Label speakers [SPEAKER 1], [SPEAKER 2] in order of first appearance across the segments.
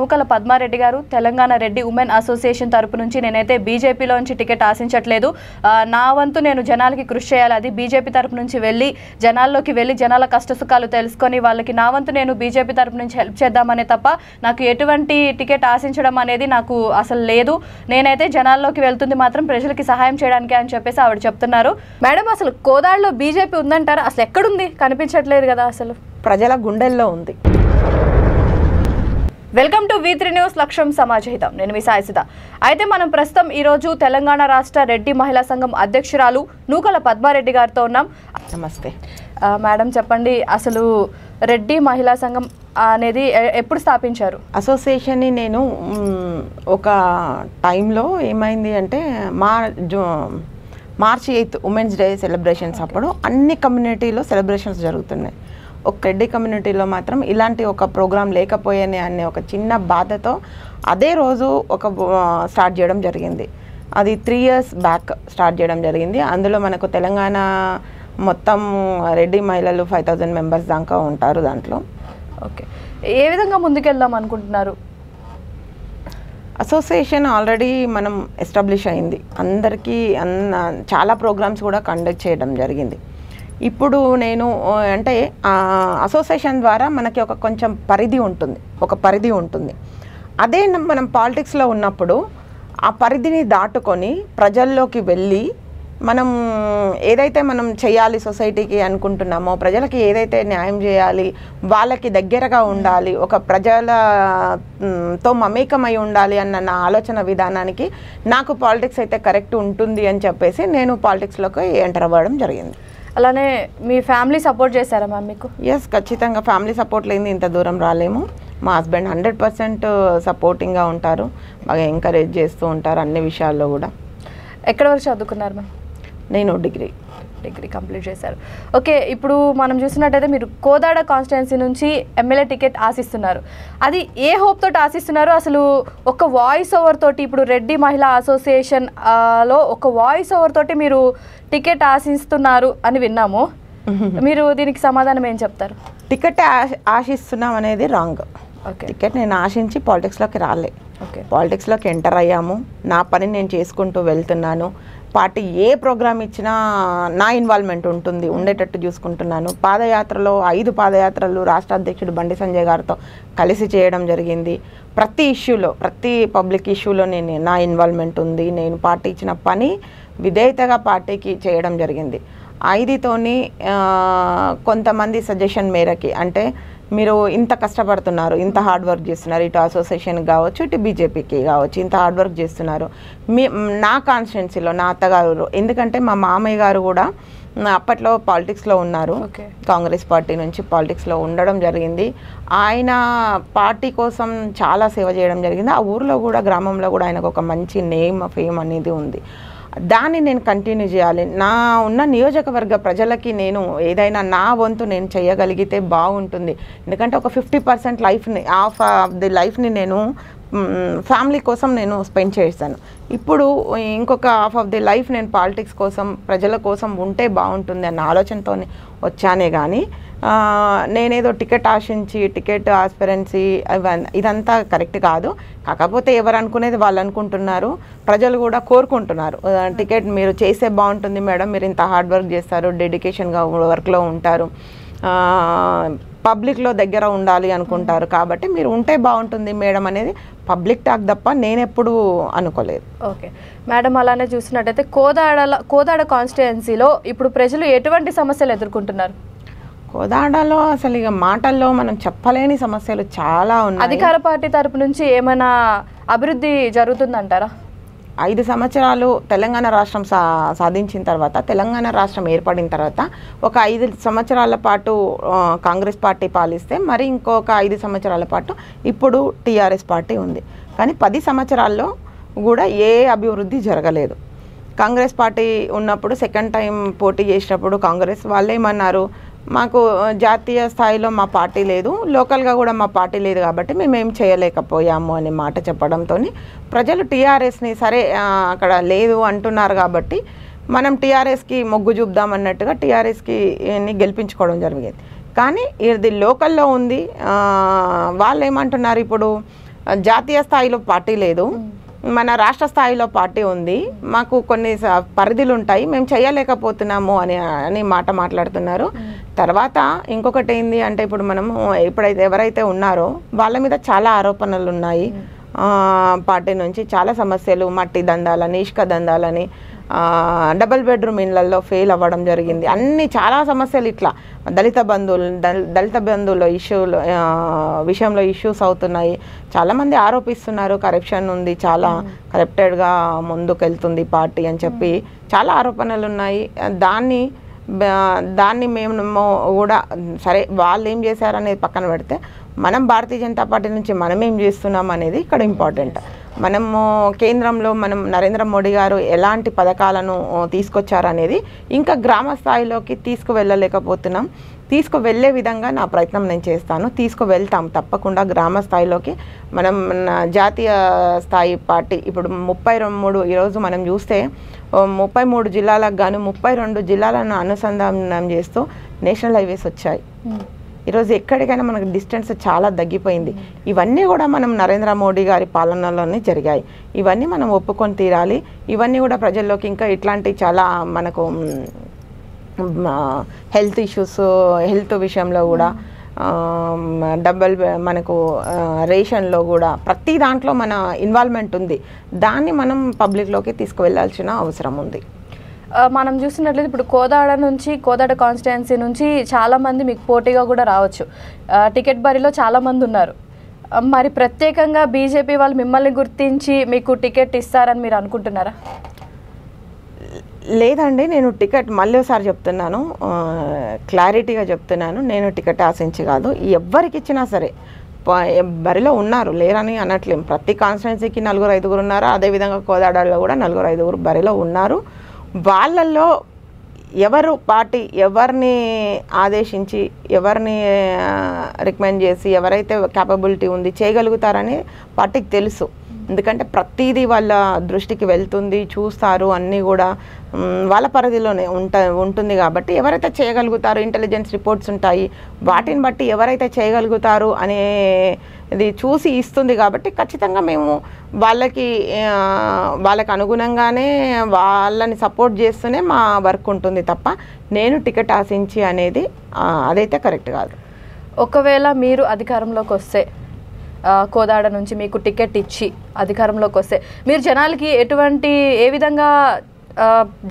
[SPEAKER 1] నూకల పద్మారెడ్డి గారు Telangana Reddy women association తరపు నుంచి నేనైతే బీజేపీలోంచి టికెట్ ఆశించట్లేదు. నా వంతు నేను జనాలకి కృషి చేయాలి. అది బీజేపీ తరపు నుంచి వెళ్ళి జనాల్లోకి వెళ్ళి జనాల కష్టసుఖాలు తెలుసుకొని వాళ్ళకి నా వంతు నేను బీజేపీ తరపు నుంచి హెల్ప్ చేద్దామనే తప్ప నాకు ఎటువంటి టికెట్ ఆశించడం అనేది నాకు అసలు లేదు. నేనైతే జనాల్లోకి వెళ్తుంది మాత్రం ప్రజలకి సహాయం చేయడానికి అని చెప్పేసి ఆవిడ చెప్తున్నారు. మేడం, అసలు కోదాడలో బీజేపీ ఉందంటారా? అసలు ఎక్కడుంది? కనిపించట్లేదు కదా. అసలు
[SPEAKER 2] ప్రజల గుండెల్లో ఉంది.
[SPEAKER 1] వెల్కమ్ టు V3 న్యూస్ లక్ష్యం సమాజహితం. నేను మీ సాయిసుధ. అయితే మనం ప్రస్తుతం ఈరోజు తెలంగాణ రాష్ట్ర రెడ్డి మహిళా సంఘం అధ్యక్షురాలు నూకల పద్మారెడ్డి గారితో ఉన్నాం.
[SPEAKER 2] నమస్తే
[SPEAKER 1] మేడం, చెప్పండి, అసలు రెడ్డి మహిళా సంఘం అనేది ఎప్పుడు స్థాపించారు?
[SPEAKER 2] అసోసియేషన్ని నేను ఒక టైంలో ఏమైంది అంటే మార్చి 8 ఉమెన్స్ డే సెలబ్రేషన్స్ అప్పుడు అన్ని కమ్యూనిటీలో సెలబ్రేషన్స్ జరుగుతున్నాయి. ఒక రెడ్డి కమ్యూనిటీలో మాత్రం ఇలాంటి ఒక ప్రోగ్రాం లేకపోయానే అనే ఒక చిన్న బాధతో అదే రోజు ఒక స్టార్ట్ చేయడం జరిగింది. అది 3 years బ్యాక్ స్టార్ట్ చేయడం జరిగింది. అందులో మనకు తెలంగాణ మొత్తం రెడ్డి మహిళలు 5000 మెంబర్స్ దాకా ఉంటారు దాంట్లో.
[SPEAKER 1] ఓకే, ఏ విధంగా ముందుకెళ్దాం అనుకుంటున్నారు?
[SPEAKER 2] అసోసియేషన్ ఆల్రెడీ మనం ఎస్టాబ్లిష్ అయింది. అందరికీ చాలా ప్రోగ్రామ్స్ కూడా కండక్ట్ చేయడం జరిగింది. ఇప్పుడు నేను అంటే అసోసియేషన్ ద్వారా మనకి ఒక కొంచెం పరిధి ఉంటుంది. అదే మనం పాలిటిక్స్లో ఉన్నప్పుడు ఆ పరిధిని దాటుకొని ప్రజల్లోకి వెళ్ళి మనం ఏదైతే మనం చేయాలి సొసైటీకి అనుకుంటున్నామో, ప్రజలకి ఏదైతే న్యాయం చేయాలి, వాళ్ళకి దగ్గరగా ఉండాలి, ఒక ప్రజలతో మమేకమై ఉండాలి అన్న నా ఆలోచన విధానానికి నాకు పాలిటిక్స్ అయితే కరెక్ట్ ఉంటుంది అని చెప్పేసి నేను పాలిటిక్స్లోకి ఎంటర్ అవ్వడం జరిగింది.
[SPEAKER 1] అలానే మీ ఫ్యామిలీ సపోర్ట్ చేశారా మ్యామ్ మీకు?
[SPEAKER 2] ఎస్, ఖచ్చితంగా ఫ్యామిలీ సపోర్ట్ లేని ఇంత దూరం రాలేము. మా హస్బెండ్ 100% సపోర్టింగ్గా ఉంటారు, బాగా ఎంకరేజ్ చేస్తూ ఉంటారు అన్ని విషయాల్లో కూడా.
[SPEAKER 1] ఎక్కడ వరకు చదువుకున్నారు మ్యామ్?
[SPEAKER 2] నేను డిగ్రీ
[SPEAKER 1] కంప్లీట్ చేశారు. ఓకే, ఇప్పుడు మనం చూసినట్టయితే మీరు కోదాడ కాన్స్టిట్యుయెన్సీ నుంచి ఎమ్మెల్యే టికెట్ ఆశిస్తున్నారు. అది ఏ హోప్ తోటి ఆశిస్తున్నారు? అసలు ఒక వాయిస్ ఓవర్ తోటి, ఇప్పుడు రెడ్డి మహిళా అసోసియేషన్ లో ఒక వాయిస్ ఓవర్ తోటి మీరు టికెట్ ఆశిస్తున్నారు అని విన్నాము. మీరు దీనికి సమాధానం ఏం చెప్తారు?
[SPEAKER 2] టికెట్ ఆశిస్తున్నాం అనేది రాంగ్. టికెట్ నేను ఆశించి పాలిటిక్స్లోకి రాలే. పాలిటిక్స్లోకి ఎంటర్ అయ్యాము, నా పని నేను చేసుకుంటూ వెళ్తున్నాను. పార్టీ ఏ ప్రోగ్రామ్ ఇచ్చినా నా ఇన్వాల్వ్మెంట్ ఉండేటట్టు చూసుకుంటున్నాను. పాదయాత్రలో 5 పాదయాత్రలు రాష్ట్ర అధ్యక్షుడు బండి సంజయ్ గారితో కలిసి చేయడం జరిగింది. ప్రతి ఇష్యూలో, ప్రతి పబ్లిక్ ఇష్యూలో నా ఇన్వాల్వ్మెంట్ ఉంది. నేను పార్టీ ఇచ్చిన పని విధేయతగా పార్టీకి చేయడం జరిగింది. 5తోని కొంతమంది సజెషన్ మేరకి, అంటే మీరు ఇంత కష్టపడుతున్నారు, ఇంత హార్డ్ వర్క్ చేస్తున్నారు, ఇటు అసోసియేషన్కి కావచ్చు, ఇటు బీజేపీకి కావచ్చు, ఇంత హార్డ్ వర్క్ చేస్తున్నారు. నా కాన్స్టిట్యున్సీలో నా అత్తగారు, ఎందుకంటే మా మామయ్య గారు కూడా అప్పట్లో పాలిటిక్స్లో ఉన్నారు, కాంగ్రెస్ పార్టీ నుంచి పాలిటిక్స్లో ఉండడం జరిగింది. ఆయన పార్టీ కోసం చాలా సేవ చేయడం జరిగింది. ఆ ఊర్లో కూడా, గ్రామంలో కూడా ఆయనకు ఒక మంచి నేమ్, ఫేమ్ అనేది ఉంది. దాన్ని నేను కంటిన్యూ చేయాలి. నా ఉన్న నియోజకవర్గ ప్రజలకి నేను ఏదైనా నా వంతు నేను చేయగలిగితే బాగుంటుంది. ఎందుకంటే ఒక 50% లైఫ్ని, హాఫ్ ఆఫ్ ది లైఫ్ని నేను ఫ్యామిలీ కోసం నేను స్పెండ్ చేస్తాను. ఇప్పుడు ఇంకొక హాఫ్ ఆఫ్ ది లైఫ్ నేను పాలిటిక్స్ కోసం, ప్రజల కోసం ఉంటే బాగుంటుంది అన్న ఆలోచనతో వచ్చానే కానీ నేనేదో టికెట్ ఆశించి, టికెట్ ఆస్పిరెన్సీ ఇదంతా కరెక్ట్ కాదు. కాకపోతే ఎవరు అనుకునేది వాళ్ళు అనుకుంటున్నారు, ప్రజలు కూడా కోరుకుంటున్నారు. టికెట్ మీరు చేస్తే బాగుంటుంది మేడం, మీరు ఇంత హార్డ్ వర్క్ చేస్తారు, డెడికేషన్గా వర్క్లో ఉంటారు, పబ్లిక్లో దగ్గర ఉండాలి అనుకుంటారు, కాబట్టి మీరు ఉంటే బాగుంటుంది మేడం అనేది పబ్లిక్ టాక్ తప్ప నేనెప్పుడు అనుకోలేదు.
[SPEAKER 1] ఓకే మేడం, అలానే చూసినట్టయితే కోదాడ కాన్స్టిట్యుయెన్సీలో ఇప్పుడు ప్రజలు ఎటువంటి సమస్యలు ఎదుర్కొంటున్నారు?
[SPEAKER 2] కోదాడలో అసలు ఇక మాటల్లో మనం చెప్పలేని సమస్యలు చాలా ఉన్నాయి.
[SPEAKER 1] అధికార పార్టీ తరపు నుంచి ఏమైనా అభివృద్ధి జరుగుతుందంటారా?
[SPEAKER 2] 5 సంవత్సరాలు తెలంగాణ రాష్ట్రం సాధించిన తర్వాత, తెలంగాణ రాష్ట్రం ఏర్పడిన తర్వాత ఒక 5 సంవత్సరాల పాటు కాంగ్రెస్ పార్టీ పాలిస్తే, మరి ఇంకొక 5 సంవత్సరాల పాటు ఇప్పుడు టీఆర్ఎస్ పార్టీ ఉంది. కానీ 10 సంవత్సరాల్లో కూడా ఏ అభివృద్ధి జరగలేదు. కాంగ్రెస్ పార్టీ ఉన్నప్పుడు సెకండ్ టైం పోటీ చేసినప్పుడు కాంగ్రెస్ వాళ్ళు ఏమన్నారు, మాకు జాతీయ స్థాయిలో మా పార్టీ లేదు, లోకల్గా కూడా మా పార్టీ లేదు, కాబట్టి మేమేం చేయలేకపోయాము అనే మాట చెప్పడంతో ప్రజలు టీఆర్ఎస్ని సరే అక్కడ లేదు అంటున్నారు కాబట్టి మనం టీఆర్ఎస్కి మొగ్గు చూపుదామన్నట్టుగా టీఆర్ఎస్కి గెలిపించుకోవడం జరిగింది. కానీ ఇది లోకల్లో ఉంది. వాళ్ళు ఏమంటున్నారు, ఇప్పుడు జాతీయ స్థాయిలో పార్టీ లేదు, మన రాష్ట్ర స్థాయిలో పార్టీ ఉంది, మాకు కొన్ని పరిధులు ఉంటాయి, మేము చేయలేకపోతున్నాము అని మాట మాట్లాడుతున్నారు. తర్వాత ఇంకొకటి ఏంది అంటే ఇప్పుడు మనము ఎవరైతే ఉన్నారో వాళ్ళ మీద చాలా ఆరోపణలు ఉన్నాయి. పార్టీ నుంచి చాలా సమస్యలు, మట్టి దందాలని, ఇసుక దందాలని, డబుల్ బెడ్రూమ్ ఇళ్లలో ఫెయిల్ అవ్వడం జరిగింది, అన్ని చాలా సమస్యలు ఇట్లా దళిత బంధువుల విషయంలో ఇష్యూస్ అవుతున్నాయి. చాలామంది ఆరోపిస్తున్నారు కరప్షన్ ఉంది, చాలా కరప్టెడ్గా ముందుకెళ్తుంది పార్టీ అని చెప్పి చాలా ఆరోపణలు ఉన్నాయి. దాన్ని మేము కూడా సరే వాళ్ళు ఏం చేశారనేది పక్కన పెడితే మనం భారతీయ జనతా పార్టీ నుంచి మనం ఏం చేస్తున్నాం అనేది ఇక్కడ ఇంపార్టెంట్. మనము కేంద్రంలో నరేంద్ర మోడీ గారు ఎలాంటి పథకాలను తీసుకొచ్చారనేది ఇంకా గ్రామ స్థాయిలోకి తీసుకువెళ్ళలేకపోతున్నాం. తీసుకువెళ్ళే విధంగా నా ప్రయత్నం నేను చేస్తాను, తీసుకువెళ్తాం తప్పకుండా గ్రామ స్థాయిలోకి. మనం జాతీయ స్థాయి పార్టీ ఇప్పుడు 33 ఈరోజు మనం చూస్తే 33 జిల్లాలకు గాను 32 జిల్లాలను అనుసంధానం చేస్తూ నేషనల్ హైవేస్ వచ్చాయి. ఈరోజు ఎక్కడికైనా మనకు డిస్టెన్స్ చాలా తగ్గిపోయింది. ఇవన్నీ కూడా మనం నరేంద్ర మోడీ గారి పాలనలోనే జరిగాయి. ఇవన్నీ మనం ఒప్పుకొని తీరాలి. ఇవన్నీ కూడా ప్రజల్లోకి ఇంకా ఇట్లాంటి చాలా మనకు హెల్త్ విషయంలో కూడా మనకు రేషన్లో కూడా ప్రతి దాంట్లో మన ఇన్వాల్వ్మెంట్ ఉంది. దాన్ని మనం పబ్లిక్లోకి తీసుకువెళ్ళాల్సిన అవసరం ఉంది.
[SPEAKER 1] మనం చూసినట్లయితే ఇప్పుడు కోదాడ కాన్స్టిట్యుయెన్సీ నుంచి చాలామంది మీకు పోటీగా కూడా రావచ్చు. టికెట్ బరిలో చాలామంది ఉన్నారు. మరి ప్రత్యేకంగా బీజేపీ వాళ్ళు మిమ్మల్ని గుర్తించి మీకు టికెట్ ఇస్తారని మీరు అనుకుంటున్నారా?
[SPEAKER 2] లేదండి, నేను టికెట్ మళ్ళీ ఒకసారి చెప్తున్నాను, క్లారిటీగా చెప్తున్నాను, నేను టికెట్ ఆశించి కాదు. ఎవరికి ఇచ్చినా సరే బరిలో ఉన్నారు, లేరని అనట్లేం. ప్రతి కాన్స్టిట్యుయెన్సీకి 4-5 ఉన్నారు. అదేవిధంగా కోదాడలో కూడా 4-5 బరిలో ఉన్నారు. వాళ్ళల్లో ఎవరు పార్టీ ఎవరిని ఆదేశించి ఎవరిని రికమెండ్ చేసి ఎవరైతే క్యాపబిలిటీ ఉంది చేయగలుగుతారని పార్టీకి తెలుసు. ఎందుకంటే ప్రతిదీ వాళ్ళ దృష్టికి వెళ్తుంది, చూస్తారు, అన్నీ కూడా వాళ్ళ పరిధిలోనే ఉంటుంది కాబట్టి ఎవరైతే చేయగలుగుతారు, ఇంటెలిజెన్స్ రిపోర్ట్స్ ఉంటాయి, వాటిని బట్టి ఎవరైతే చేయగలుగుతారు అనేది చూసి ఇస్తుంది. కాబట్టి ఖచ్చితంగా మేము వాళ్ళకి అనుగుణంగానే వాళ్ళని సపోర్ట్ చేస్తూనే మా వర్క్ ఉంటుంది తప్ప నేను టికెట్ ఆశించి అనేది అదైతే కరెక్ట్ కాదు.
[SPEAKER 1] ఒకవేళ మీరు అధికారంలోకి వస్తే, కోదాడ నుంచి మీకు టికెట్ ఇచ్చి అధికారంలోకి వస్తే మీరు జనాలకి ఏ విధంగా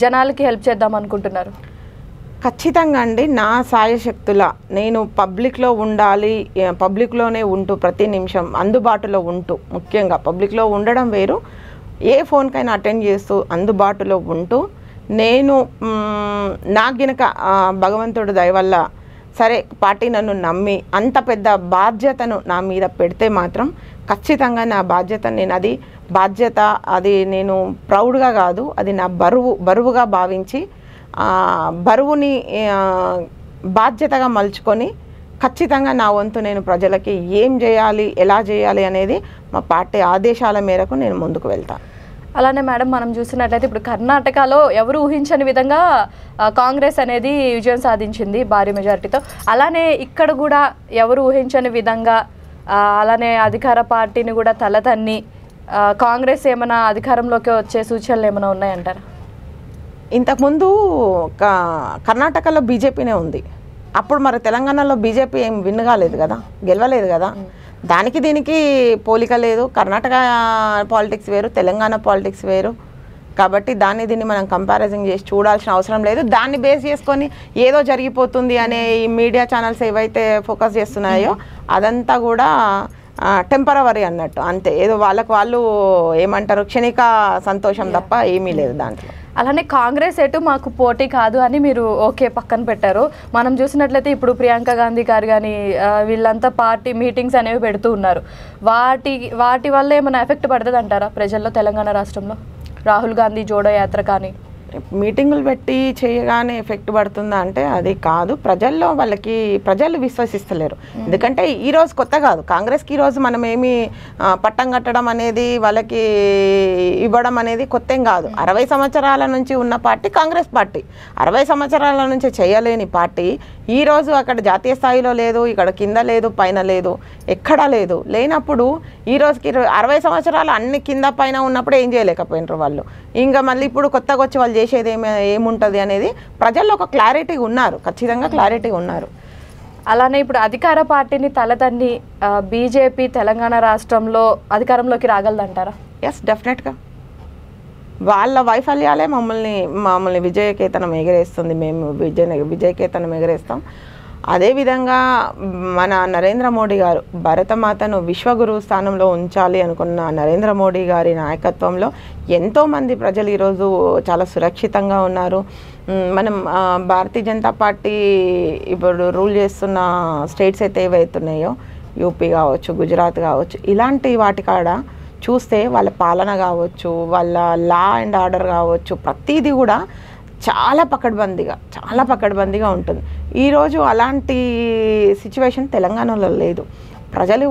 [SPEAKER 1] జనాలకి హెల్ప్ చేద్దాం అనుకుంటున్నారు?
[SPEAKER 2] ఖచ్చితంగా అండి, నా సాయశక్తుల నేను పబ్లిక్లో ఉండాలి, పబ్లిక్లోనే ఉంటూ ప్రతి నిమిషం అందుబాటులో ఉంటూ, ముఖ్యంగా పబ్లిక్లో ఉండడం వేరు, ఏ ఫోన్కైనా అటెండ్ చేస్తూ అందుబాటులో ఉంటూ నేను నాకు గినక భగవంతుడు దయ వల్ల సరే పార్టీ నన్ను నమ్మి అంత పెద్ద బాధ్యతను నా మీద పెడితే మాత్రం ఖచ్చితంగా నా బాధ్యత అది నేను ప్రౌడ్గా కాదు, అది నా బరువుగా భావించి బరువుని బాధ్యతగా మలుచుకొని ఖచ్చితంగా నా వంతు నేను ప్రజలకి ఏం చేయాలి, ఎలా చేయాలి అనేది మా పార్టీ ఆదేశాల మేరకు నేను ముందుకు వెళ్తాను.
[SPEAKER 1] అలానే మేడం, మనం చూసినట్లయితే ఇప్పుడు కర్ణాటకలో ఎవరు ఊహించని విధంగా కాంగ్రెస్ అనేది విజయం సాధించింది భారీ మెజారిటీతో. అలానే ఇక్కడ కూడా ఎవరు ఊహించని విధంగా అలానే అధికార పార్టీని కూడా తలతన్ని కాంగ్రెస్ ఏమైనా అధికారంలోకి వచ్చే సూచనలు ఏమైనా ఉన్నాయంటారా?
[SPEAKER 2] ఇంతకుముందు కర్ణాటకలో బీజేపీనే ఉంది, అప్పుడు మరి తెలంగాణలో బీజేపీ ఏం విన్ కాలేదు కదా, గెలవలేదు కదా. దానికి దీనికి పోలిక లేదు. కర్ణాటక పాలిటిక్స్ వేరు, తెలంగాణ పాలిటిక్స్ వేరు. కాబట్టి దీన్ని మనం కంపారిజన్ చేసి చూడాల్సిన అవసరం లేదు. దాన్ని బేస్ చేసుకొని ఏదో జరిగిపోతుంది అనే ఈ మీడియా ఛానల్స్ ఏవైతే ఫోకస్ చేస్తున్నాయో అదంతా కూడా టెంపరవరీ అన్నట్టు, అంతే. ఏదో వాళ్ళు ఏమంటారు, క్షణిక సంతోషం తప్ప ఏమీ లేదు దాంట్లో.
[SPEAKER 1] అలానే కాంగ్రెస్ ఎటు మాకు పోటీ కాదు అని మీరు పక్కన పెట్టారు. మనం చూసినట్లయితే ఇప్పుడు ప్రియాంక గాంధీ గారు కానీ వీళ్ళంతా పార్టీ మీటింగ్స్ అనేవి పెడుతూ ఉన్నారు. వాటి వల్ల ఏమైనా ఎఫెక్ట్ పడుతుంది అంటారా ప్రజల్లో తెలంగాణ రాష్ట్రంలో? రాహుల్ గాంధీ జోడో యాత్ర కానీ
[SPEAKER 2] మీటింగులు పెట్టి చేయగానే ఎఫెక్ట్ పడుతుందా అంటే అది కాదు. ప్రజలు విశ్వసిస్తలేరు. ఎందుకంటే ఈరోజు కొత్త కాదు కాంగ్రెస్కి. ఈరోజు మనం ఏమి పట్టం కట్టడం అనేది వాళ్ళకి ఇవ్వడం అనేది కొత్త ఏం కాదు. 60 సంవత్సరాల నుంచి ఉన్న పార్టీ కాంగ్రెస్ పార్టీ. 60 సంవత్సరాల నుంచి చేయలేని పార్టీ ఈరోజు అక్కడ జాతీయ స్థాయిలో లేదు, ఇక్కడ కింద లేదు, పైన లేదు, ఎక్కడా లేదు. లేనప్పుడు ఈ రోజుకి 60 సంవత్సరాలు అన్ని కింద పైన ఉన్నప్పుడు ఏం చేయలేకపోయినారు వాళ్ళు. ఇంకా మళ్ళీ ఇప్పుడు కొత్తగా వచ్చి వాళ్ళు చేసేది ఏముంటుంది అనేది ప్రజల్లో ఒక క్లారిటీ ఉన్నారు, ఖచ్చితంగా క్లారిటీ ఉన్నారు.
[SPEAKER 1] అలానే ఇప్పుడు అధికార పార్టీని తలదన్ని బీజేపీ తెలంగాణ రాష్ట్రంలో అధికారంలోకి రాగలదంటారా?
[SPEAKER 2] ఎస్, డెఫినెట్గా. వాళ్ళ వైఫల్యాలే మమ్మల్ని విజయకేతనం ఎగరేస్తుంది. మేము విజయకేతనం ఎగరేస్తాం. అదేవిధంగా మన నరేంద్ర మోడీ గారు భరతమాతను విశ్వగురు స్థానంలో ఉంచాలి అనుకున్న నరేంద్ర మోడీ గారి నాయకత్వంలో ఎంతోమంది ప్రజలు ఈరోజు చాలా సురక్షితంగా ఉన్నారు. మనం భారతీయ జనతా పార్టీ ఇప్పుడు రూల్ చేస్తున్న స్టేట్స్ అయితే ఏవైతున్నాయో యూపీ కావచ్చు, గుజరాత్ కావచ్చు, ఇలాంటి వాటి కాడ చూస్తే వాళ్ళ పాలన కావచ్చు, వాళ్ళ లా అండ్ ఆర్డర్ కావచ్చు, ప్రతిదీ కూడా చాలా పకడ్బందీగా ఉంటుంది. ఈరోజు అలాంటి సిచ్యువేషన్ తెలంగాణలో లేదు. ప్రజల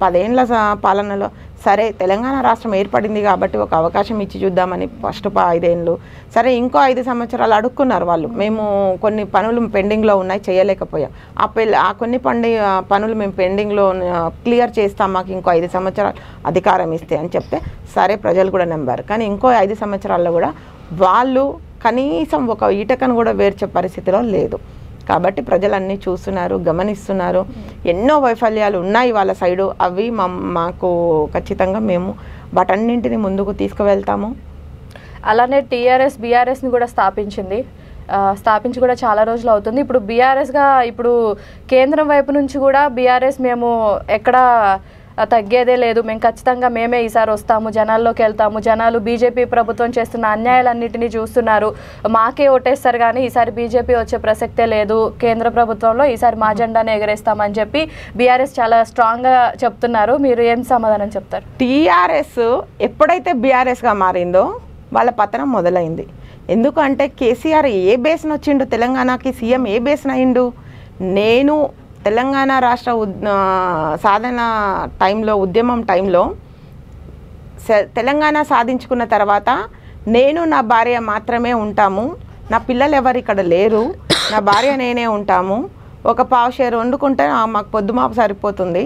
[SPEAKER 2] 10 ఏళ్ళ పాలనలో సరే తెలంగాణ రాష్ట్రం ఏర్పడింది కాబట్టి ఒక అవకాశం ఇచ్చి చూద్దామని ఫస్ట్ 5 ఏళ్ళు, సరే ఇంకో 5 సంవత్సరాలు అడుక్కున్నారు వాళ్ళు. మేము కొన్ని పనులు పెండింగ్లో ఉన్నాయి, చేయలేకపోయాం. ఆ కొన్ని పనులు మేము పెండింగ్లో క్లియర్ చేస్తాం, మాకు ఇంకో 5 సంవత్సరాలు అధికారం ఇస్తే అని చెప్తే సరే ప్రజలు కూడా నమ్మారు. కానీ ఇంకో 5 సంవత్సరాల్లో కూడా వాళ్ళు కనీసం ఒక ఈటకను కూడా వేర్చే పరిస్థితిలో లేదు. కాబట్టి ప్రజలన్నీ చూస్తున్నారు, గమనిస్తున్నారు. ఎన్నో వైఫల్యాలు ఉన్నాయి వాళ్ళ సైడు. అవి మాకు ఖచ్చితంగా మేము వాటన్నింటిని ముందుకు తీసుకువెళ్తాము.
[SPEAKER 1] అలానే టీఆర్ఎస్ బీఆర్ఎస్ని కూడా స్థాపించి కూడా చాలా రోజులు అవుతుంది. ఇప్పుడు బీఆర్ఎస్గా ఇప్పుడు కేంద్రం వైపు నుంచి కూడా బీఆర్ఎస్ మేము ఎక్కడ తగ్గేదే లేదు, మేము ఖచ్చితంగా మేమే ఈసారి వస్తాము, జనాల్లోకి వెళ్తాము, జనాలు బీజేపీ ప్రభుత్వం చేస్తున్న అన్యాయాలన్నింటినీ చూస్తున్నారు, మాకే ఓటేస్తారు కానీ ఈసారి బీజేపీ వచ్చే ప్రసక్తే లేదు, కేంద్ర ప్రభుత్వంలో ఈసారి మా జెండానే ఎగరేస్తామని చెప్పి బీఆర్ఎస్ చాలా స్ట్రాంగ్గా చెప్తున్నారు. మీరు ఏం సమాధానం చెప్తారు?
[SPEAKER 2] టీఆర్ఎస్ ఎప్పుడైతే బీఆర్ఎస్గా మారిందో వాళ్ళ పతనం మొదలైంది. ఎందుకంటే కేసీఆర్ ఏ బేస్న వచ్చిండు తెలంగాణకి, సీఎం ఏ బేస్న అయిండు? నేను తెలంగాణ రాష్ట్ర సాధన టైంలో, ఉద్యమం టైంలో తెలంగాణ సాధించుకున్న తర్వాత నేను నా భార్య మాత్రమే ఉంటాము, నా పిల్లలు ఎవరు ఇక్కడ లేరు, నా భార్య నేనే ఉంటాము, ఒక పావుషేరు వండుకుంటే మాకు పొద్దుమాపు సరిపోతుంది,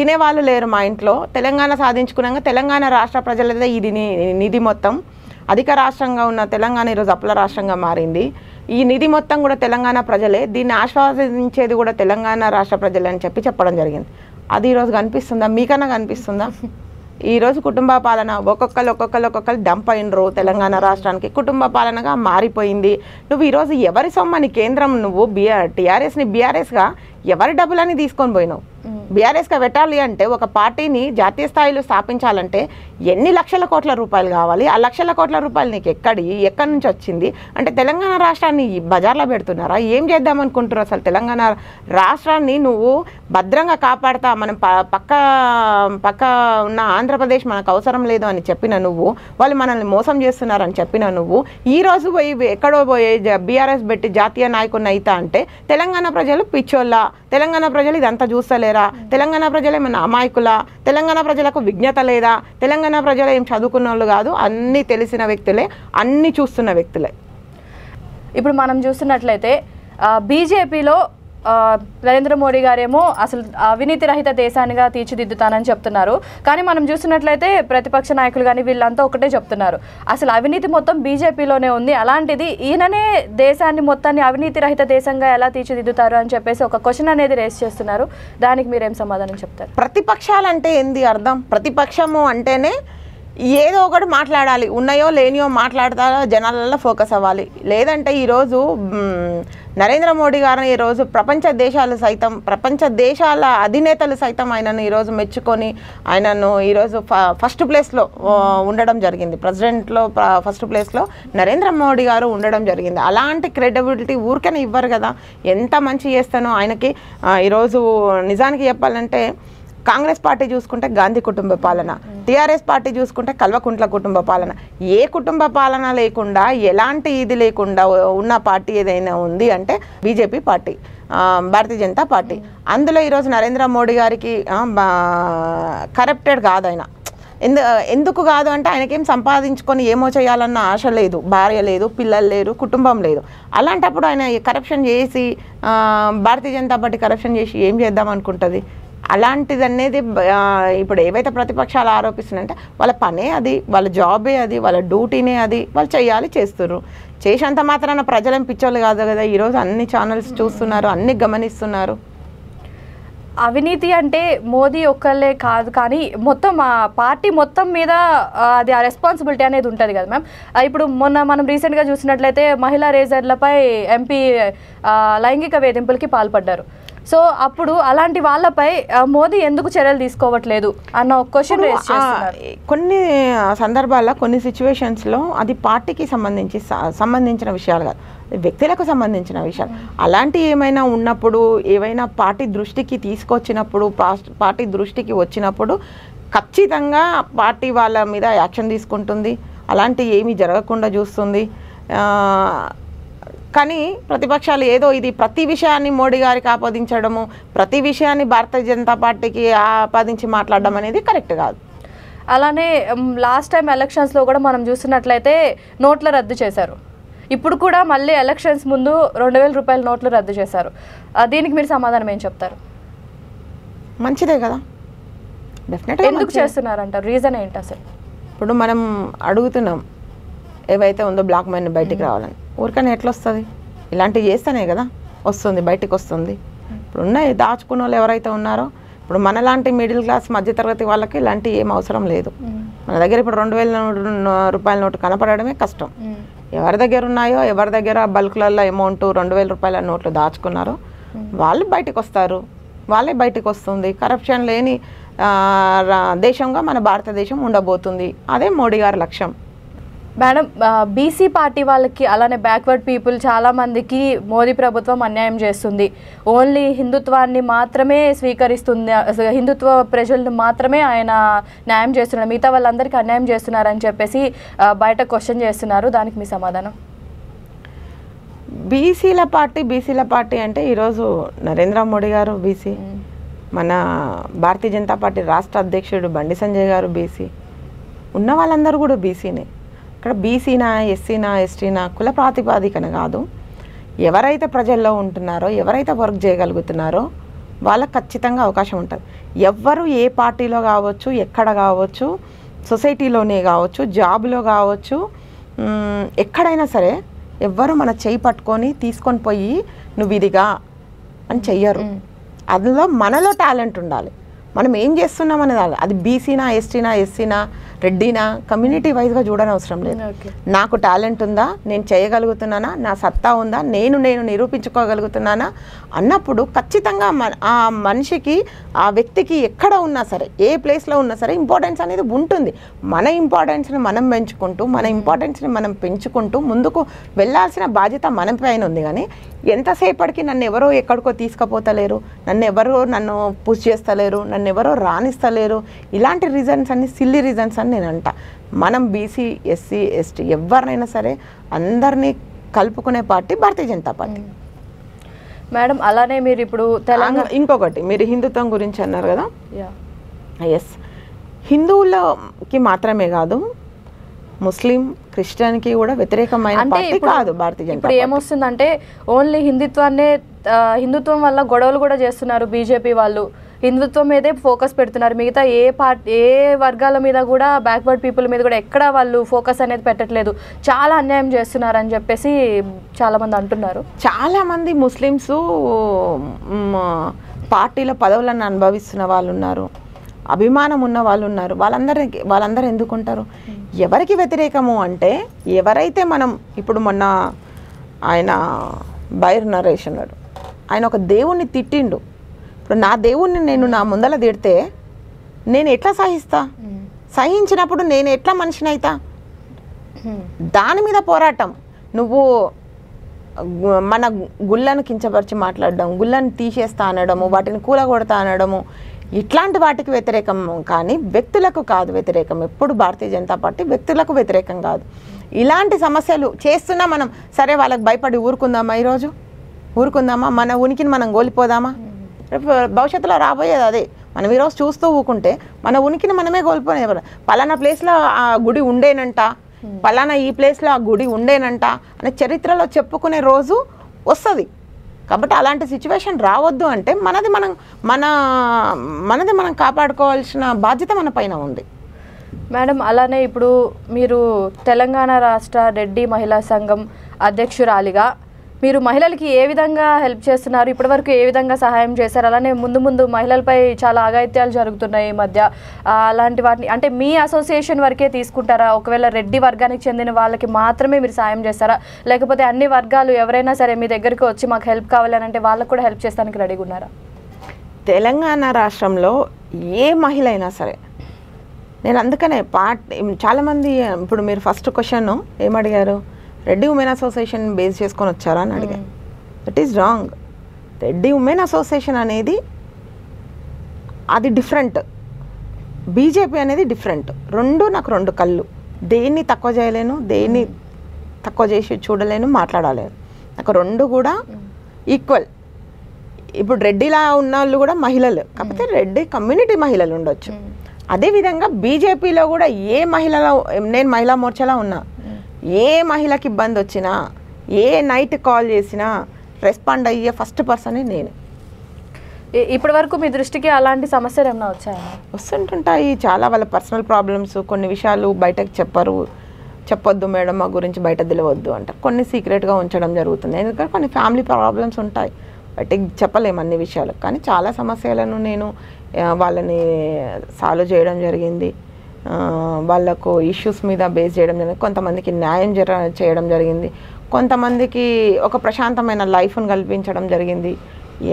[SPEAKER 2] తినేవాళ్ళు లేరు మా ఇంట్లో. తెలంగాణ సాధించుకున్నాక తెలంగాణ రాష్ట్ర ప్రజలదే ఇది నిధి మొత్తం. అధిక రాష్ట్రంగా ఉన్న తెలంగాణ ఈరోజు అప్పుల రాష్ట్రంగా మారింది. ఈ నిధి మొత్తం కూడా తెలంగాణ ప్రజలే, దీన్ని ఆస్వాదించేది కూడా తెలంగాణ రాష్ట్ర ప్రజలే అని చెప్పడం జరిగింది. అది ఈరోజు కనిపిస్తుందా? మీకన్నా కనిపిస్తుందా? ఈరోజు కుటుంబ పాలన ఒక్కొక్కరు డంప్ అయినరు తెలంగాణ రాష్ట్రానికి, కుటుంబ పాలనగా మారిపోయింది. నువ్వు ఈరోజు ఎవరి సొమ్మని కేంద్రం, నువ్వు టీఆర్ఎస్ని బీఆర్ఎస్గా ఎవరి డబ్బులని తీసుకొని పోయినావు? బీఆర్ఎస్గా పెట్టాలి అంటే ఒక పార్టీని జాతీయ స్థాయిలో స్థాపించాలంటే ఎన్ని లక్షల కోట్ల రూపాయలు కావాలి? ఆ లక్షల కోట్ల రూపాయలు నీకు ఎక్కడి నుంచి వచ్చింది? అంటే తెలంగాణ రాష్ట్రాన్ని బజార్లో పెడుతున్నారా? ఏం చేద్దాం అనుకుంటున్నారు? అసలు తెలంగాణ రాష్ట్రాన్ని నువ్వు భద్రంగా కాపాడుతా, మనం పక్క ఉన్న ఆంధ్రప్రదేశ్ మనకు అవసరం లేదు అని చెప్పిన నువ్వు, వాళ్ళు మనల్ని మోసం చేస్తున్నారని చెప్పిన నువ్వు, ఈరోజు పోయి ఎక్కడో పోయి బీఆర్ఎస్ పెట్టి జాతీయ నాయకుడిని అయితా అంటే తెలంగాణ ప్రజలు పిచ్చోళ్ళ? తెలంగాణ ప్రజలు ఇదంతా చూస్తలేరా? తెలంగాణ ప్రజలు ఏమన్నా అమాయకులా? తెలంగాణ ప్రజలకు విజ్ఞత లేదా? తెలంగాణ ప్రజలు ఏం చదువుకున్న వాళ్ళు కాదు, అన్నీ తెలిసిన వ్యక్తులే, అన్నీ చూస్తున్న వ్యక్తులే.
[SPEAKER 1] ఇప్పుడు మనం చూస్తున్నట్లయితే బీజేపీలో నరేంద్ర మోడీ గారేమో అసలు అవినీతి రహిత దేశానిగా తీర్చిదిద్దుతానని చెప్తున్నారు. కానీ మనం చూస్తున్నట్లయితే ప్రతిపక్ష నాయకులు కానీ వీళ్ళంతా ఒకటే చెప్తున్నారు, అసలు అవినీతి మొత్తం బీజేపీలోనే ఉంది, అలాంటిది ఈయననే దేశాన్ని మొత్తాన్ని అవినీతి రహిత దేశంగా ఎలా తీర్చిదిద్దుతారు అని చెప్పేసి ఒక క్వశ్చన్ అనేది రేస్ చేస్తున్నారు. దానికి మీరేం సమాధానం చెప్తారు?
[SPEAKER 2] ప్రతిపక్షాలంటే ఏంది అర్థం? ప్రతిపక్షము అంటేనే ఏదో ఒకటి మాట్లాడాలి, ఉన్నాయో లేనియో మాట్లాడతారో జనాలలో ఫోకస్ అవ్వాలి. లేదంటే ఈరోజు నరేంద్ర మోడీ గారిని ఈరోజు ప్రపంచ దేశాల అధినేతలు సైతం ఆయనను ఈరోజు మెచ్చుకొని ఆయనను ఈరోజు ఫస్ట్ ప్లేస్లో ఉండడం జరిగింది. ప్రెసిడెంట్లో ఫస్ట్ ప్లేస్లో నరేంద్ర మోడీ గారు ఉండడం జరిగింది. అలాంటి క్రెడిబిలిటీ ఊరికనే ఇవ్వరు కదా. ఎంత మంచి చేస్తానో ఆయనకి ఈరోజు నిజానికి చెప్పాలంటే కాంగ్రెస్ పార్టీ చూసుకుంటే గాంధీ కుటుంబ పాలన, టీఆర్ఎస్ పార్టీ చూసుకుంటే కల్వకుంట్ల కుటుంబ పాలన. ఏ కుటుంబ పాలన లేకుండా ఎలాంటి ఇది లేకుండా ఉన్న పార్టీ ఏదైనా ఉంది అంటే BJP party, Bharatiya Janata party. అందులో ఈరోజు నరేంద్ర మోడీ గారికి కరప్టెడ్ కాదు ఆయన. ఎందుకు కాదు అంటే ఆయనకేం సంపాదించుకొని ఏమో చేయాలన్న ఆశ లేదు, భార్య లేదు, పిల్లలు లేరు, కుటుంబం లేదు. అలాంటప్పుడు ఆయన కరప్షన్ చేసి భారతీయ జనతా పార్టీ కరప్షన్ చేసి ఏం చేద్దాం అనుకుంటుంది? అలాంటిది అనేది ఇప్పుడు ఏవైతే ప్రతిపక్షాలు ఆరోపిస్తున్నాయంటే వాళ్ళ పనే అది, వాళ్ళ జాబే అది, వాళ్ళ డ్యూటీనే అది, వాళ్ళు చేయాలి, చేస్తున్నారు. చేసేంత మాత్రాన ప్రజలేం పిచ్చోళ్ళు కాదు కదా. ఈరోజు అన్ని ఛానల్స్ చూస్తున్నారు, అన్ని గమనిస్తున్నారు.
[SPEAKER 1] అవినీతి అంటే మోదీ ఒక్కళ్ళే కాదు, కానీ మొత్తం ఆ పార్టీ మొత్తం మీద అది ఆ రెస్పాన్సిబిలిటీ అనేది ఉంటుంది కదా మ్యామ్. ఇప్పుడు మొన్న మనం రీసెంట్గా చూసినట్లయితే మహిళా రేజర్లపై ఎంపీ లైంగిక వేధింపులకి పాల్పడ్డారు. సో అప్పుడు అలాంటి వాళ్ళపై మోదీ ఎందుకు చర్యలు తీసుకోవట్లేదు అన్న ఒక క్వశ్చన్ రేస్ చేస్తున్నారు.
[SPEAKER 2] కొన్ని సందర్భాల్లో కొన్ని సిచ్యువేషన్స్లో అది పార్టీకి సంబంధించిన విషయాలు కాదు, వ్యక్తులకు సంబంధించిన విషయాలు. అలాంటి ఏమైనా ఉన్నప్పుడు, ఏవైనా పార్టీ దృష్టికి తీసుకొచ్చినప్పుడు, పార్టీ దృష్టికి వచ్చినప్పుడు ఖచ్చితంగా పార్టీ వాళ్ళ మీద యాక్షన్ తీసుకుంటుంది, అలాంటి ఏమీ జరగకుండా చూస్తుంది. కానీ ప్రతిపక్షాలు ఏదో ఇది ప్రతి విషయాన్ని మోడీ గారికి ఆపాదించడము, ప్రతి విషయాన్ని భారతీయ జనతా పార్టీకి ఆపాదించి మాట్లాడడం అనేది కరెక్ట్ కాదు.
[SPEAKER 1] అలానే లాస్ట్ టైం ఎలక్షన్స్లో కూడా మనం చూసినట్లయితే నోట్ల రద్దు చేశారు. ఇప్పుడు కూడా మళ్ళీ ఎలక్షన్స్ ముందు 2000 రూపాయల నోట్లు రద్దు చేశారు. దీనికి మీరు సమాధానం ఏం చెప్తారు?
[SPEAKER 2] మంచిదే కదా, డెఫినెట్గా.
[SPEAKER 1] ఎందుకు చేస్తున్నారంటారు? రీజన్ ఏంటి అసలు?
[SPEAKER 2] ఇప్పుడు మనం అడుగుతున్నాం ఏవైతే ఉందో బ్లాక్ మనీ బయటికి రావాలని. ఊరికనే ఎట్లా వస్తుంది? ఇలాంటివి చేస్తేనే కదా వస్తుంది, బయటికి వస్తుంది. ఇప్పుడు ఉన్నాయి దాచుకున్న వాళ్ళు ఎవరైతే ఉన్నారో, ఇప్పుడు మనలాంటి మిడిల్ క్లాస్ మధ్యతరగతి వాళ్ళకి ఇలాంటి ఏం అవసరం లేదు. మన దగ్గర ఇప్పుడు 2000 రూపాయల నోటు కనపడడమే కష్టం. ఎవరి దగ్గర ఉన్నాయో, ఎవరి దగ్గర బల్క్లలో అమౌంట్ 2000 రూపాయల నోట్లు దాచుకున్నారో వాళ్ళు బయటకు వస్తారు, వాళ్ళే బయటకు వస్తుంది. కరప్షన్ లేని దేశంగా మన భారతదేశం ఉండబోతుంది. అదే మోడీ గారి లక్ష్యం.
[SPEAKER 1] మేడం, బీసీ పార్టీ వాళ్ళకి అలానే బ్యాక్వర్డ్ పీపుల్ చాలామందికి మోదీ ప్రభుత్వం అన్యాయం చేస్తుంది. ఓన్లీ హిందుత్వాన్ని మాత్రమే స్వీకరిస్తుంది, హిందుత్వ ప్రజలను మాత్రమే ఆయన న్యాయం చేస్తున్నారు, మిగతా వాళ్ళందరికీ అన్యాయం చేస్తున్నారని చెప్పేసి బయట క్వశ్చన్ చేస్తున్నారు. దానికి మీ సమాధానం?
[SPEAKER 2] బీసీల పార్టీ అంటే ఈరోజు నరేంద్ర మోడీ గారు బీసీ, మన భారతీయ జనతా పార్టీ రాష్ట్ర అధ్యక్షుడు బండి సంజయ్ గారు బీసీ, ఉన్న వాళ్ళందరూ కూడా బీసీనే. ఇక్కడ బీసీనా, ఎస్సీనా, ఎస్టీనా కుల ప్రాతిపాదికన కాదు. ఎవరైతే ప్రజల్లో ఉంటున్నారో, ఎవరైతే వర్క్ చేయగలుగుతున్నారో వాళ్ళకి ఖచ్చితంగా అవకాశం ఉంటుంది. ఎవ్వరు ఏ పార్టీలో కావచ్చు, ఎక్కడ కావచ్చు, సొసైటీలోనే కావచ్చు, జాబ్లో కావచ్చు, ఎక్కడైనా సరే ఎవ్వరు మన చేయి పట్టుకొని తీసుకొని పోయి నువ్వు ఇదిగా అని చెయ్యరు. అందులో మనలో టాలెంట్ ఉండాలి. మనం ఏం చేస్తున్నాం అనేది, అది బీసీనా, ఎస్టీనా, ఎస్సీనా, రెడ్డినా కమ్యూనిటీ వైజ్గా చూడని అవసరం లేదు. నాకు టాలెంట్ ఉందా, నేను చేయగలుగుతున్నానా, నా సత్తా ఉందా, నేను నిరూపించుకోగలుగుతున్నానా అన్నప్పుడు ఖచ్చితంగా ఆ మనిషికి, ఆ వ్యక్తికి ఎక్కడ ఉన్నా సరే, ఏ ప్లేస్లో ఉన్నా సరే ఇంపార్టెన్స్ అనేది ఉంటుంది. మన ఇంపార్టెన్స్ని మనం పెంచుకుంటూ, మన ఇంపార్టెన్స్ని మనం పెంచుకుంటూ ముందుకు వెళ్ళాల్సిన బాధ్యత మన పైన ఉంది. కానీ ఎంతసేపటికి నన్ను ఎవరో ఎక్కడికో తీసుకుపోతలేరు, నన్ను పుష్ చేస్తలేరు, నన్ను ఎవరో రాణిస్తలేరు, ఇలాంటి రీజన్స్ అన్ని సిల్లీ రీజన్స్ అని నేను అంట. మనం బీసీ, ఎస్సీ, ఎస్టీ ఎవరినైనా సరే అందరినీ కలుపుకునే party Bharatiya Janata party.
[SPEAKER 1] Madam, అలానే మీరు ఇప్పుడు తెలంగాణ,
[SPEAKER 2] ఇంకొకటి మీరు హిందుత్వం గురించి అన్నారు కదా, ఎస్, హిందువులకి మాత్రమే కాదు, ముస్లిం, క్రిస్టియన్కి కూడా వ్యతిరేకమైన పార్టీ కాదు భారతీయ జనతా పార్టీ.
[SPEAKER 1] ఇప్పుడు ఏమొస్తుందంటే ఓన్లీ హిందుత్వం వల్ల గొడవలు కూడా చేస్తున్నారు బీజేపీ వాళ్ళు. హిందుత్వం మీదే ఫోకస్ పెడుతున్నారు, మిగతా ఏ వర్గాల మీద కూడా, బ్యాక్వర్డ్ పీపుల్ మీద కూడా ఎక్కడ వాళ్ళు ఫోకస్ అనేది పెట్టట్లేదు, చాలా అన్యాయం చేస్తున్నారు అని చెప్పేసి చాలామంది అంటున్నారు.
[SPEAKER 2] చాలామంది ముస్లిమ్స్ పార్టీలో పదవులను అనుభవిస్తున్న వాళ్ళు ఉన్నారు, అభిమానం ఉన్న వాళ్ళు ఉన్నారు. వాళ్ళందరూ ఎందుకుంటారు? ఎవరికి వ్యతిరేకము అంటే, ఎవరైతే మనం ఇప్పుడు మొన్న ఆయన బైర్ నరేష్ అన్నాడు, ఆయన ఒక దేవుణ్ణి తిట్టిండు. ఇప్పుడు నా దేవుణ్ణి నేను నా ముందల తిడితే నేను ఎట్లా సహించినప్పుడు నేను ఎట్లా మనిషిని అవుతా? దాని మీద పోరాటం. నువ్వు మన గుళ్ళను కించపరిచి మాట్లాడడం, గుళ్ళను తీసేస్తా అనడము, వాటిని కూలగొడతా అనడము, ఇట్లాంటి వాటికి వ్యతిరేకం, కానీ వ్యక్తులకు కాదు వ్యతిరేకం. ఎప్పుడు భారతీయ జనతా పార్టీ వ్యక్తులకు వ్యతిరేకం కాదు. ఇలాంటి సమస్యలు చేస్తున్నా మనం సరే వాళ్ళకి భయపడి ఊరుకుందామా? ఈరోజు ఊరుకుందామా? మన ఉనికిని మనం కోల్పోదామా? రేపు భవిష్యత్తులో రాబోయేది అదే. మనం ఈరోజు చూస్తూ ఊకుంటే మన ఉనికిని మనమే కోల్పోనే. పలానా ప్లేస్లో ఆ గుడి ఉండేనంట, పలానా ఈ ప్లేస్లో ఆ గుడి ఉండేనంట అనే చరిత్రలో చెప్పుకునే రోజు వస్తుంది. కాబట్టి అలాంటి సిచ్యువేషన్ రావద్దు అంటే మనది మనం కాపాడుకోవాల్సిన బాధ్యత మన పైన ఉంది.
[SPEAKER 1] మేడం, అలానే ఇప్పుడు మీరు తెలంగాణ రాష్ట్ర రెడ్డి మహిళా సంఘం అధ్యక్షురాలిగా మీరు మహిళలకి ఏ విధంగా హెల్ప్ చేస్తున్నారు? ఇప్పటివరకు ఏ విధంగా సహాయం చేశారు? అలానే ముందు మహిళలపై చాలా అఘాయిత్యాలు జరుగుతున్నాయి ఈ మధ్య. అలాంటి వాటిని అంటే మీ అసోసియేషన్ వరకే తీసుకుంటారా? ఒకవేళ రెడ్డి వర్గానికి చెందిన వాళ్ళకి మాత్రమే మీరు సాయం చేస్తారా? లేకపోతే అన్ని వర్గాలు ఎవరైనా సరే మీ దగ్గరికి వచ్చి మాకు హెల్ప్ కావాలని అంటే వాళ్ళకు కూడా హెల్ప్ చేస్తానికి రెడీగా ఉన్నారా?
[SPEAKER 2] తెలంగాణ రాష్ట్రంలో ఏ మహిళ అయినా సరే, నేను అందుకనే చాలామంది ఇప్పుడు మీరు ఫస్ట్ క్వశ్చన్ ఏమడిగారు, రెడ్డి ఉమెన్ అసోసియేషన్ బేస్ చేసుకొని వచ్చారా అని అడిగారు. That is wrong. Reddy women association అనేది అది డిఫరెంట్, బీజేపీ అనేది డిఫరెంట్. నాకు రెండు కళ్ళు. దేన్ని తక్కువ చేయలేను, దేన్ని తక్కువ చేసి చూడలేను, మాట్లాడలేను. నాకు రెండు కూడా ఈక్వల్. ఇప్పుడు రెడ్డిలా ఉన్న వాళ్ళు కూడా మహిళలు, కాకపోతే రెడ్డి కమ్యూనిటీ మహిళలు ఉండొచ్చు. అదేవిధంగా బీజేపీలో కూడా ఏ మహిళలో, నేను మహిళా మోర్చాలో ఉన్నా, ఏ మహిళకి ఇబ్బంది వచ్చినా, ఏ నైట్ కాల్ చేసినా రెస్పాండ్ అయ్యే ఫస్ట్ పర్సన్ నేను.
[SPEAKER 1] ఇప్పటి వరకు మీ దృష్టికి అలాంటి సమస్యలు ఏమైనా వచ్చాయా?
[SPEAKER 2] వస్తుంటుంటాయి చాలా. వాళ్ళ పర్సనల్ ప్రాబ్లమ్స్, కొన్ని విషయాలు బయటకు చెప్పొద్దు మేడం, మా గురించి బయట తెలియవద్దు అంటారు. కొన్ని సీక్రెట్గా ఉంచడం జరుగుతుంది, ఎందుకంటే కొన్ని ఫ్యామిలీ ప్రాబ్లమ్స్ ఉంటాయి, బయటకు చెప్పలేము అన్ని విషయాలు. కానీ చాలా సమస్యలను నేను వాళ్ళని సాల్వ్ చేయడం జరిగింది. వాళ్ళకు ఇష్యూస్ మీద బేస్ చేయడం జరిగింది. కొంతమందికి న్యాయం చేయడం జరిగింది. కొంతమందికి ఒక ప్రశాంతమైన లైఫ్ను కల్పించడం జరిగింది.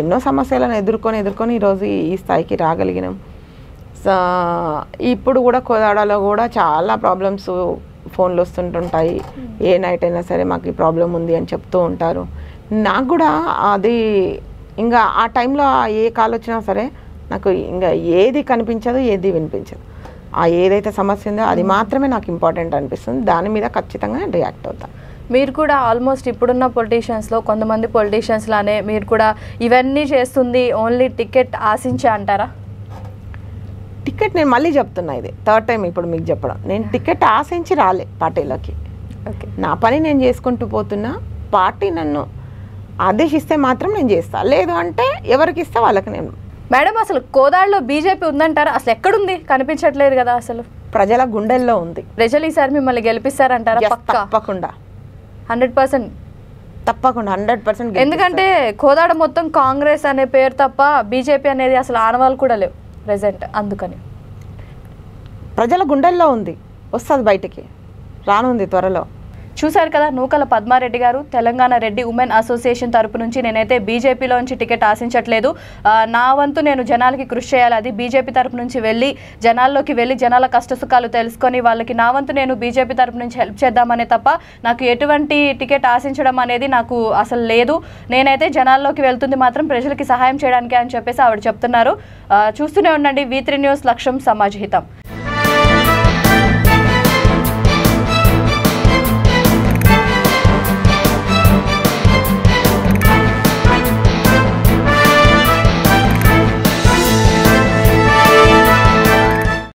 [SPEAKER 2] ఎన్నో సమస్యలను ఎదుర్కొని ఈరోజు ఈ స్థాయికి రాగలిగినాం. ఇప్పుడు కూడా కోదాడలో కూడా చాలా ప్రాబ్లమ్స్ ఫోన్లు వస్తుంటుంటాయి. ఏ నైట్ అయినా సరే మాకు ఈ ప్రాబ్లం ఉంది అని చెప్తూ ఉంటారు. నాకు కూడా అది ఇంకా ఆ టైంలో ఏ కాల్ వచ్చినా సరే నాకు ఇంకా ఏది కనిపించదు, ఏది వినిపించదు. ఏదైతే సమస్య ఉందో అది మాత్రమే నాకు ఇంపార్టెంట్ అనిపిస్తుంది. దాని మీద ఖచ్చితంగా నేను రియాక్ట్ అవుతాను.
[SPEAKER 1] మీరు కూడా ఆల్మోస్ట్ ఇప్పుడున్న పొలిటీషియన్స్లో కొంతమంది పొలిటీషియన్స్ లానే మీరు కూడా ఇవన్నీ చేస్తుంది ఓన్లీ టికెట్ ఆశించే అంటారా?
[SPEAKER 2] టికెట్ నేను మళ్ళీ చెప్తున్నా, ఇది థర్డ్ టైం ఇప్పుడు మీకు చెప్పడం. నేను టికెట్ ఆశించి రాలే పార్టీలోకి. నా పని నేను చేసుకుంటూ పోతున్నా. పార్టీ నన్ను ఆదేశిస్తే మాత్రం నేను చేస్తా, లేదు అంటే ఎవరికి ఇస్తే వాళ్ళకి. నేను
[SPEAKER 1] మేడం, అసలు కోదాడలో బీజేపీ ఉందంటారా? అసలు ఎక్కడుంది? కనిపించట్లేదు కదా. అసలు
[SPEAKER 2] ప్రజల గుండెల్లో ఉంది.
[SPEAKER 1] ప్రజలు ఈసారి మిమ్మల్ని గెలిపిస్తారంటారా?
[SPEAKER 2] తప్పకుండా
[SPEAKER 1] 100%.
[SPEAKER 2] తప్పకుండా 100%.
[SPEAKER 1] ఎందుకంటే కోదాడ మొత్తం కాంగ్రెస్ అనే పేరు తప్ప బీజేపీ అనేది అసలు ఆనవాళ్ళు కూడా లేవు ప్రెసెంట్. అందుకని
[SPEAKER 2] ప్రజల గుండెల్లో ఉంది, వస్తుంది బయటికి, రానుంది త్వరలో.
[SPEAKER 1] చూశారు కదా, నూకల పద్మారెడ్డి గారు తెలంగాణ రెడ్డి ఉమెన్ అసోసియేషన్ తరపు నుంచి నేనైతే బీజేపీలోంచి టికెట్ ఆశించట్లేదు, నా వంతు నేను జనాలకి కృషి చేయాలి, అది బీజేపీ తరపు నుంచి వెళ్ళి జనాల్లోకి వెళ్ళి జనాల కష్టసుఖాలు తెలుసుకొని వాళ్ళకి నా వంతు నేను బీజేపీ తరపు నుంచి హెల్ప్ చేద్దామనే తప్ప నాకు ఎటువంటి టికెట్ ఆశించడం అనేది నాకు అసలు లేదు. నేనైతే జనాల్లోకి వెళ్తుంది మాత్రం ప్రజలకి సహాయం చేయడానికి అని చెప్పేసి ఆవిడ చెప్తున్నారు. చూస్తూనే ఉండండి V3 న్యూస్, లక్ష్యం సమాజహితం.